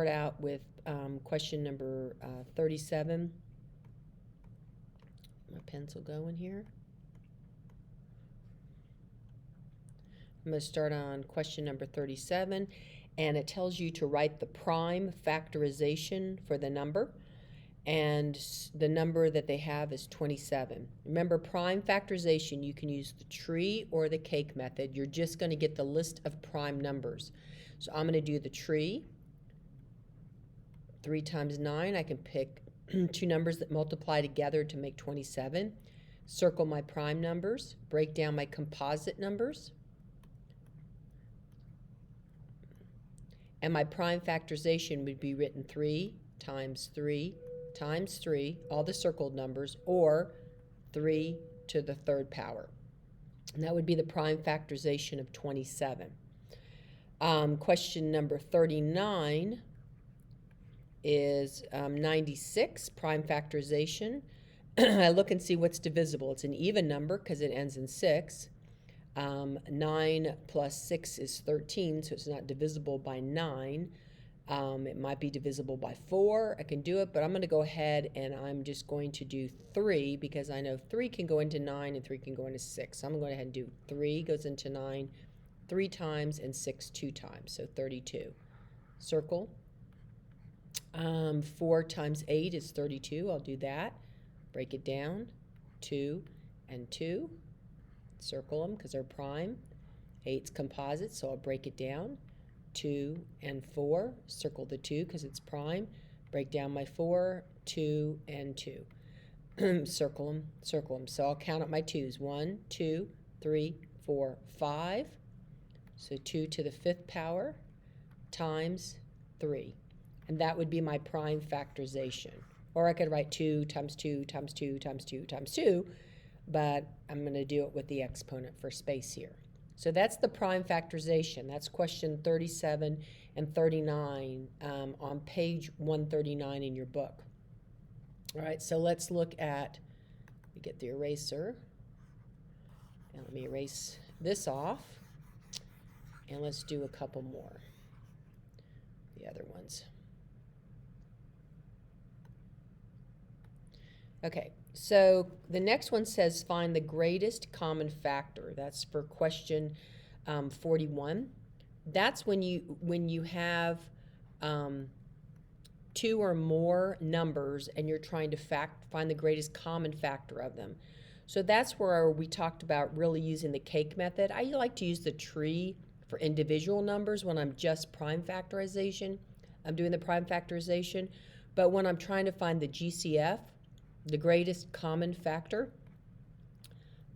start out with question number 37. My pencil going here. I'm going to start on question number 37, and it tells you to write the prime factorization for the number, and the number that they have is 27. Remember, prime factorization, you can use the tree or the cake method. You're just going to get the list of prime numbers. So I'm going to do the tree. 3 times 9, I can pick two numbers that multiply together to make 27. Circle my prime numbers, break down my composite numbers. And my prime factorization would be written 3 times 3 times 3, all the circled numbers, or 3 to the third power. And that would be the prime factorization of 27. Question number 39 is 96, prime factorization. I look and see what's divisible. It's an even number because it ends in 6. 9 plus 6 is 13, so it's not divisible by 9. It might be divisible by 4. I can do it, but I'm going to go ahead and I'm just going to do 3 because I know 3 can go into 9 and 3 can go into 6. So I'm going to go ahead and do 3 goes into 9 3 times and 6 2 times, so 32. Circle. 4 times 8 is 32. I'll do that. Break it down. 2 and 2. Circle them because they're prime. 8's composite, so I'll break it down. 2 and 4. Circle the 2 because it's prime. Break down my 4. 2 and 2. Circle them. Circle them. So I'll count up my 2's. 1, 2, 3, 4, 5. So 2 to the 5th power times 3. And that would be my prime factorization. Or I could write 2 times 2 times 2 times 2 times 2, but I'm going to do it with the exponent for space here. So that's the prime factorization. That's question 37 and 39 on page 139 in your book. All right, so let's look at, let me get the eraser. And let me erase this off. And let's do a couple more, the other ones. Okay, so the next one says find the greatest common factor. That's for question 41. That's when you have 2 or more numbers and you're trying to find the greatest common factor of them. So that's where we talked about really using the cake method. I like to use the tree for individual numbers when I'm just prime factorization. I'm doing the prime factorization. But when I'm trying to find the GCF, the greatest common factor,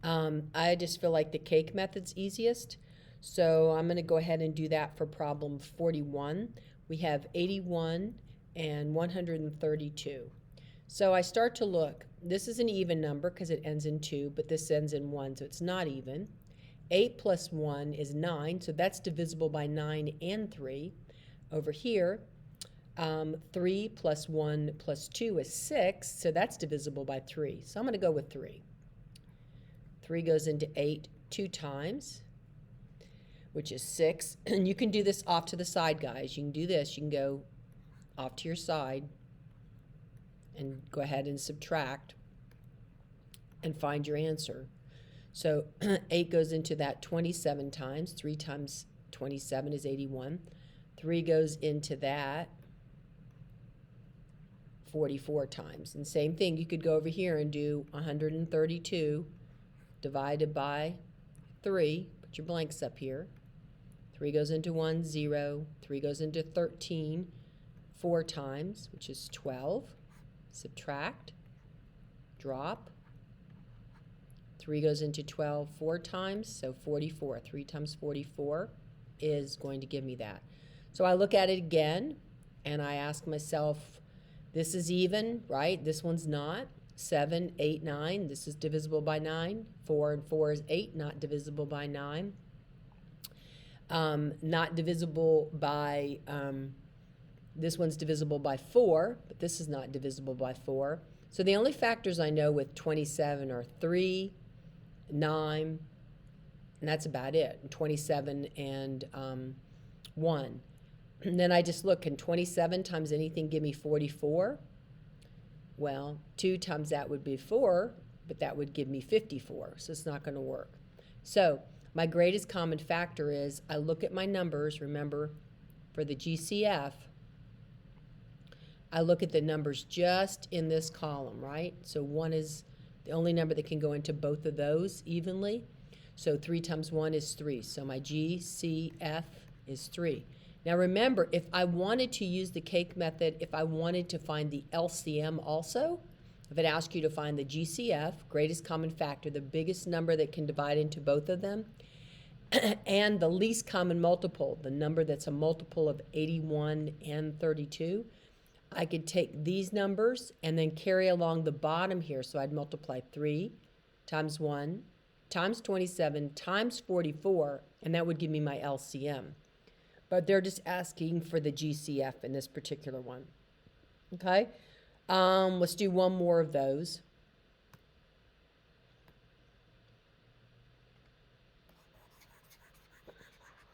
I just feel like the cake method's easiest. So I'm going to go ahead and do that for problem 41. We have 81 and 132. So I start to look. This is an even number because it ends in 2, but this ends in 1, so it's not even. 8 plus 1 is 9, so that's divisible by 9 and 3. Over here, 3 plus 1 plus 2 is 6, so that's divisible by 3. So I'm going to go with 3. 3 goes into 8 2 times, which is 6. And you can do this off to the side, guys. You can do this. You can go off to your side and go ahead and subtract and find your answer. So 8 goes into that 27 times. 3 times 27 is 81. 3 goes into that 44 times. And same thing, you could go over here and do 132 divided by 3. Put your blanks up here. 3 goes into 1, 0. 3 goes into 13 4 times, which is 12. Subtract. Drop. 3 goes into 12 4 times, so 44. 3 times 44 is going to give me that. So I look at it again, and I ask myself, this is even, right? This one's not. 7, 8, 9. This is divisible by 9. 4 and 4 is 8, not divisible by 9. Not divisible by, this one's divisible by 4, but this is not divisible by 4. So the only factors I know with 27 are 3, 9, and that's about it. 27 and 1. And then I just look, can 27 times anything give me 44? Well, 2 times that would be 4, but that would give me 54, so it's not going to work. So my greatest common factor is I look at my numbers, remember, for the GCF, I look at the numbers just in this column, right? So 1 is the only number that can go into both of those evenly. So 3 times 1 is 3. So my GCF is 3. Now remember, if I wanted to use the cake method, if I wanted to find the LCM also, if it asked you to find the GCF, greatest common factor, the biggest number that can divide into both of them, and the least common multiple, the number that's a multiple of 81 and 32, I could take these numbers and then carry along the bottom here. So I'd multiply 3 times 1 times 27 times 44, and that would give me my LCM. But they're just asking for the GCF in this particular one. Okay? Let's do one more of those.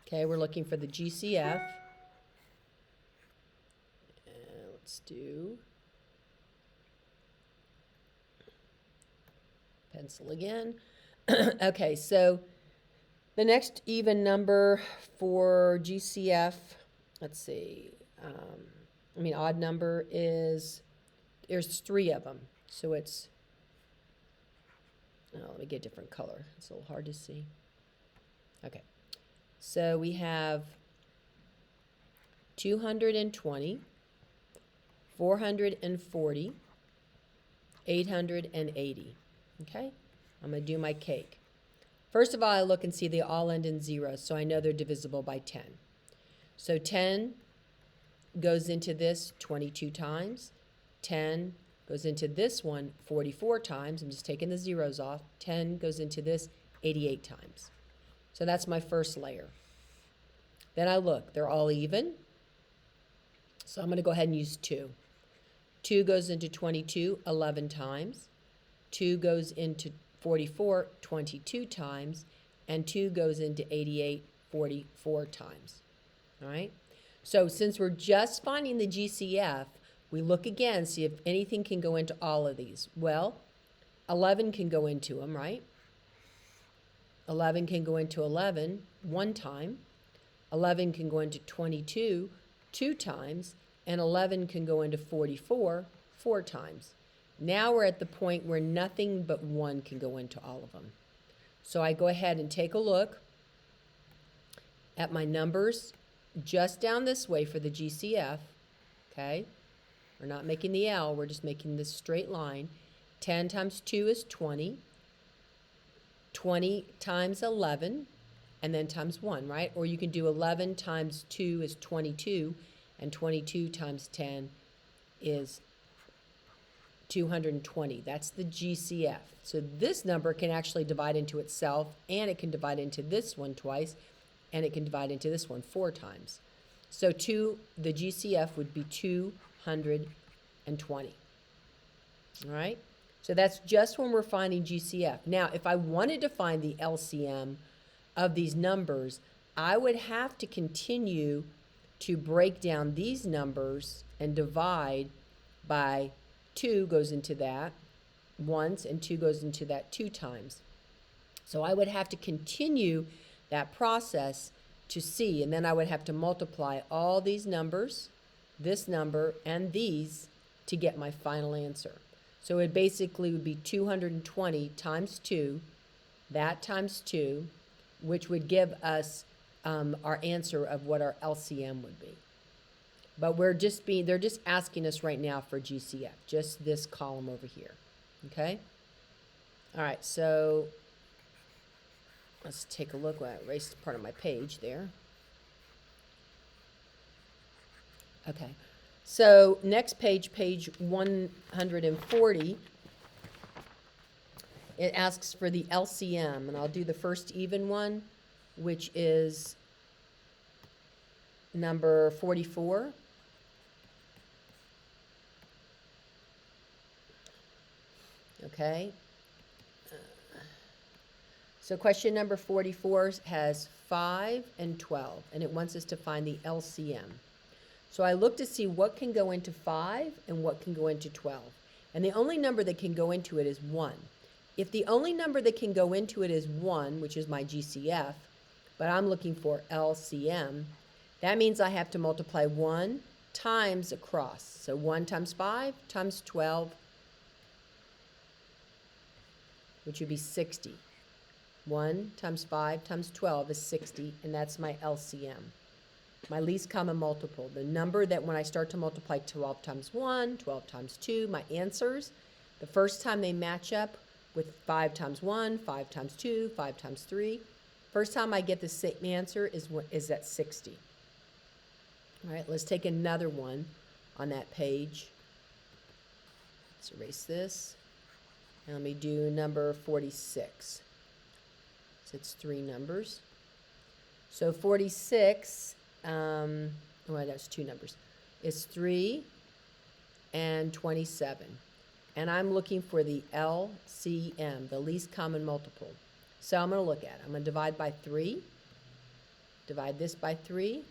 Okay, we're looking for the GCF. Let's do pencil again. Okay, so the next even number for GCF, let's see, odd number is, there's 3 of them. So it's, let me get a different color. It's a little hard to see. Okay, so we have 220, 440, 880. Okay, I'm going to do my cake. First of all, I look and see they all end in 0, so I know they're divisible by 10. So 10 goes into this 22 times. 10 goes into this one 44 times. I'm just taking the zeros off. 10 goes into this 88 times. So that's my first layer. Then I look, they're all even. So I'm going to go ahead and use 2. 2 goes into 22 11 times. 2 goes into 44 22 times. And 2 goes into 88 44 times. All right? So since we're just finding the GCF, we look again, see if anything can go into all of these. Well, 11 can go into them, right? 11 can go into 11 one time. 11 can go into 22 2 times. And 11 can go into 44 4 times. Now we're at the point where nothing but 1 can go into all of them. So I go ahead and take a look at my numbers just down this way for the GCF, okay? We're not making the L, we're just making this straight line. 10 times 2 is 20. 20 times 11, and then times 1, right? Or you can do 11 times 2 is 22, and 22 times 10 is 220. That's the GCF. So this number can actually divide into itself, and it can divide into this one twice, and it can divide into this one 4 times. So the GCF would be 220. All right? So that's just when we're finding GCF. Now, if I wanted to find the LCM of these numbers, I would have to continue to break down these numbers and divide by 2 goes into that once, and 2 goes into that 2 times. So I would have to continue that process to see, and then I would have to multiply all these numbers, this number, and these to get my final answer. So it basically would be 220 times 2, that times 2, which would give us our answer of what our LCM would be. But they're just asking us right now for GCF, just this column over here, okay? All right, so let's take a look. I erased part of my page there. Okay, so next page, page 140, it asks for the LCM, and I'll do the first even one, which is number 44. Okay. So question number 44 has 5 and 12, and it wants us to find the LCM. So I look to see what can go into 5 and what can go into 12. And the only number that can go into it is 1. If the only number that can go into it is 1, which is my GCF, but I'm looking for LCM, that means I have to multiply 1 times across. So 1 times 5 times 12, which would be 60. 1 times 5 times 12 is 60, and that's my LCM. My least common multiple, the number that when I start to multiply 12 times 1, 12 times 2, my answers, the first time they match up with 5 times 1, 5 times 2, 5 times 3, first time I get the same answer is at 60. All right, let's take another one on that page. Let's erase this. And let me do number 46. So it's 3 numbers. So 46, well, that's 2 numbers. It's 3 and 27. And I'm looking for the LCM, the least common multiple. So I'm going to look at it. I'm going to divide by 3. Divide this by 3.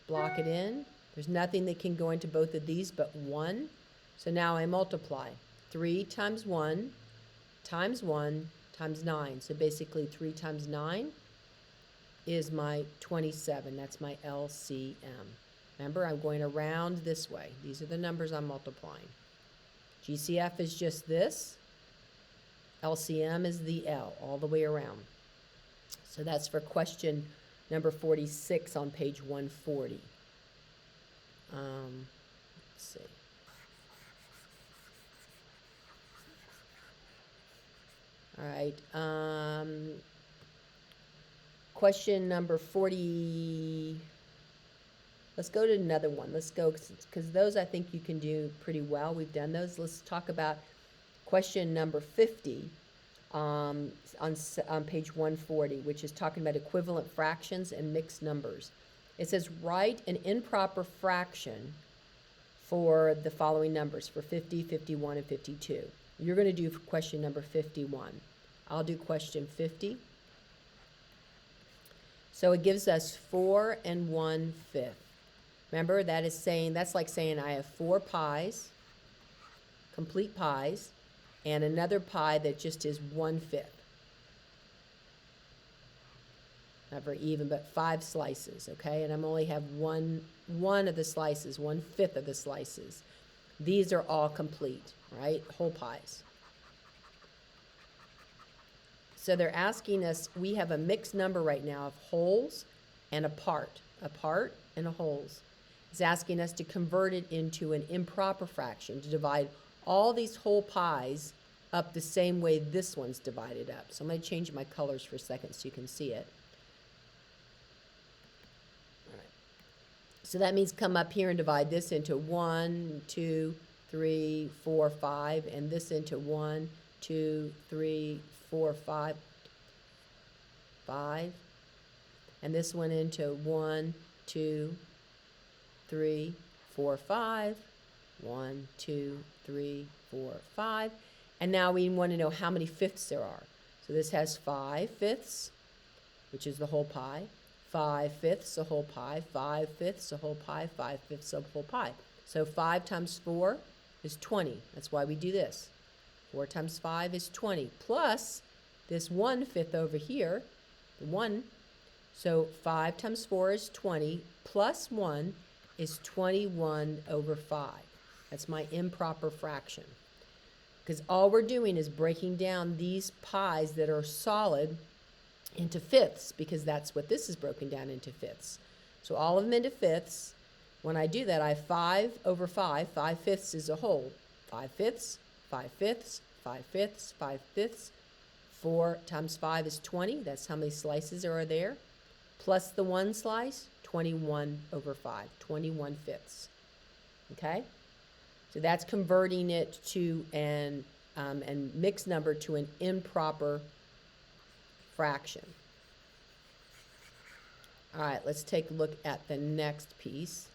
Block it in. There's nothing that can go into both of these but 1. So now I multiply. 3 times 1 times 1 times 9. So basically 3 times 9 is my 27. That's my LCM. Remember, I'm going around this way. These are the numbers I'm multiplying. GCF is just this. LCM is the L, all the way around. So that's for question number 46 on page 140. Let's see. All right. Question number 40. Let's go to another one. Let's go, because those I think you can do pretty well. We've done those. Let's talk about question number 50 on page 140, which is talking about equivalent fractions and mixed numbers. It says, write an improper fraction for the following numbers, for 50, 51, and 52. You're going to do question number 51. I'll do question 50. So it gives us 4 and 1/5. Remember, that's like saying I have 4 pies, complete pies, and another pie that just is 1/5. Not very even, but 5 slices, okay? And I'm only have one of the slices, 1/5 of the slices. These are all complete, right? Whole pies. So they're asking us, we have a mixed number right now of wholes and a part and a wholes. It's asking us to convert it into an improper fraction, to divide all these whole pies up the same way this one's divided up. So I'm going to change my colors for a second so you can see it. All right. So that means come up here and divide this into 1, 2, 3, 4, 5, and this into 1, 2, 3, 4, 5, and this one into 1, 2, 3, 4, 5, 1, 2, 3, 4, 5, and now we want to know how many fifths there are. So this has 5 fifths, which is the whole pie, 5 fifths, a whole pie, 5 fifths, a whole pie, 5 fifths, a whole pie. So 5 times 4 is 20. That's why we do this. 4 times 5 is 20, plus this 1/5 over here, the 1. So 5 times 4 is 20, plus 1 is 21/5. That's my improper fraction. Because all we're doing is breaking down these pies that are solid into fifths, because that's what this is broken down into fifths. So all of them into fifths. When I do that, I have 5/5. 5 fifths is a whole. 5 fifths, 5 fifths, 5 fifths, 5 fifths. 4 times 5 is 20. That's how many slices are there. Plus the 1 slice, 21/5, 21 fifths. Okay? So that's converting it to an mixed number to an improper fraction. All right, let's take a look at the next piece.